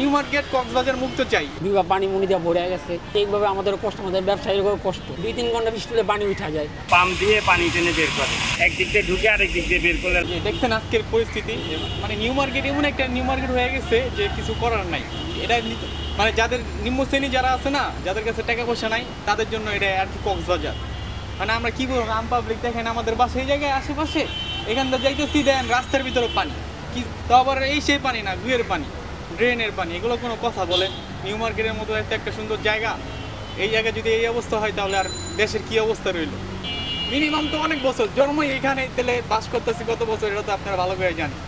New market Cox's Bazar মুক্ত চাই। বিবা পানি মুনি দিয়ে ভরে গেছে, এইভাবে আমাদের কষ্ট, আমাদের ব্যবসায়ীরও কষ্ট। 2-3 ঘন্টা বৃষ্টি হলে পানি উঠা যায়, পাম্প দিয়ে পানি টেনে বের করে, একদিক দিয়ে ঢুকে আরেক দিক দিয়ে বের করলে। দেখছেন আজকের পরিস্থিতি, মানে নিউ মার্কেট এমন একটা নিউ মার্কেট হয়ে গেছে যে কিছু করার নাই। এটা মানে যাদের নিম্ন শ্রেণী যারা আছে না, যাদের কাছে টাকা পয়সা নাই, তাদের জন্য এটা আর কি কক্সবাজার। মানে আমরা কি করবো, আম পাবলিক দেখেন আমাদের বাসা এই জায়গায় আশেপাশে, এখান থেকে যাইতেছি দেন রাস্তার ভিতরে পানি, কি তো আবার এই সেই পানি না, গুয়ের পানি, ড্রেনের পানি, এগুলো কোনো কথা বলে? নিউ মার্কেটের মতো একটা সুন্দর জায়গা, এই জায়গায় যদি এই অবস্থা হয় তাহলে আর দেশের কি অবস্থা রইল? মিনিমাম তো অনেক বছর জন্মই এখানে তেলে বাস করতেছি, কত বছর এটা তো আপনারা ভালো করে জানেন।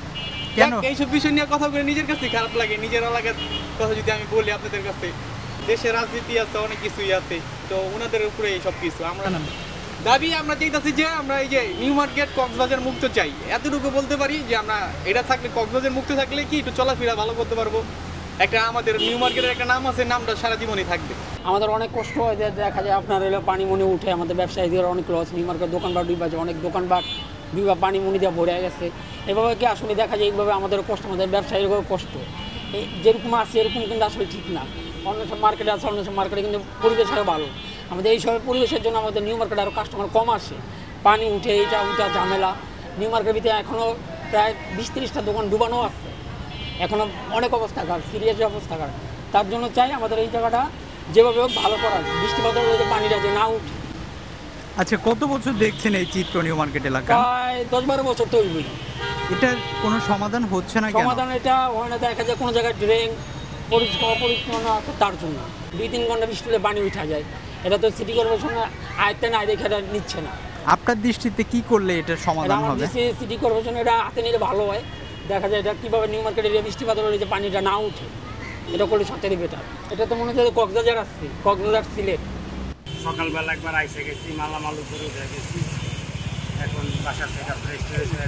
কেন এইসব বিষয় নিয়ে কথা বলে নিজের কাছে খারাপ লাগে। নিজের এলাকার কথা যদি আমি বলি আপনাদের কাছে, দেশের রাজনীতি আছে, অনেক কিছুই আছে, তো ওনাদের উপরে এই সব কিছু আমরা দাবি আমরা চাইতেছি যে আমরা এই যে নিউ মার্কেট কক্সবাজার মুক্ত চাই। এতটুকু বলতে পারি যে আমরা এটা থাকলে, কক্সবাজার মুক্ত থাকলে কি একটু চলাফেরা ভালো করতে পারবো। একটা আমাদের নিউ মার্কেটের একটা নাম আছে, নামটা সারা জীবনই থাকবে। আমাদের অনেক কষ্ট হয়, যে দেখা যায় আপনার এলো পানি মুনি উঠে, আমাদের ব্যবসায়ীদের অনেক লস। নিউ মার্কেট দোকানপাট ডুবে যায়, অনেক দোকানপাট বিবা পানি মুনি দিয়ে ভরে গেছে। এভাবে কি আসলে দেখা যায় এইভাবে আমাদের কষ্ট, আমাদের ব্যবসায়ীরও কষ্ট। এই যেরকম আছে এরকম কিন্তু আসলে ঠিক না। অন্য সব মার্কেটে আছে, অন্য সব মার্কেটে কিন্তু পরিবেশ আরও ভালো। আমাদের এই সব পরিবেশের জন্য আমাদের নিউ মার্কেটে আরও কাস্টমার কম আসে, পানি উঠে এইটা ওটা ঝামেলা। নিউ মার্কেটের ভিতরে এখনও প্রায় 20-30টা দোকান ডুবানো আছে, এখনও অনেক অবস্থা খারাপ, সিরিয়াস অবস্থা খারাপ। তার জন্য চাই আমাদের এই জায়গাটা যেভাবে হোক ভালো করার, বৃষ্টিপাত হলে পানিটা যে না উঠে। আচ্ছা, কত বছর দেখছেন এই চিত্র নিউ মার্কেট এলাকা? প্রায় 10-12 বছর তো হইবই। এটার কোনো সমাধান হচ্ছে না কেন? সমাধান এটা হয় না, দেখা যায় কোনো জায়গায় ড্রেন অপরিচ্ছন্ন আছে, তার জন্য 2-3 ঘন্টা বৃষ্টি হলে পানি উঠা যায়। এটা তো সিটি কর্পোরেশন আয়ত্তে না দেখে এটা নিচ্ছে না। আপনার দৃষ্টিতে কি করলে এটার সমাধান হবে? সিটি কর্পোরেশন এটা হাতে নিলে ভালো হয়। দেখা যায় এটা কীভাবে নিউ মার্কেট এরিয়া বৃষ্টিপাত হলে যে পানিটা না উঠে, এটা করলে সবথেকে বেটার। এটা তো মনে হচ্ছে কক্সবাজার আসছে, কক্সবাজার সিলেট। সকালবেলা একবার আইসে গেছি, মালামাল উপরে উঠে গেছি, এখন বাসার থেকে ফ্রেশ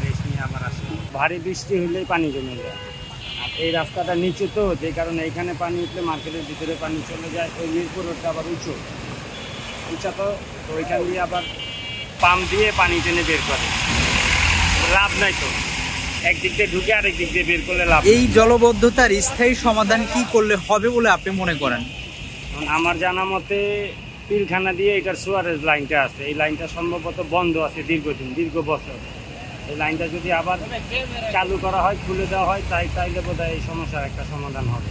রেস্ট নিয়ে আবার আসি। ভারী বৃষ্টি হলেই পানি জমে যায়, আর এই রাস্তাটা নিচু তো, যে কারণে এইখানে পানি উঠলে মার্কেটের ভিতরে পানি চলে যায়। ওই মিরপুর রোডটা আবার উঁচা তো, ওইখান দিয়ে আবার পাম্প দিয়ে পানি টেনে বের করে, লাভ নাই তো। একদিক দিয়ে ঢুকে আরেক দিক দিয়ে বের করলে লাভ। এই জলবদ্ধতার স্থায়ী সমাধান কি করলে হবে বলে আপনি মনে করেন? আমার জানা মতে পিলখানা দিয়ে এটার সুয়ারেজ লাইনটা আছে, এই লাইনটা সম্ভবত বন্ধ আছে দীর্ঘদিন, দীর্ঘ বছর। এই লাইনটা যদি আবার চালু করা হয়, খুলে দেওয়া হয়, তাইলে বোধহয় এই সমস্যার একটা সমাধান হবে।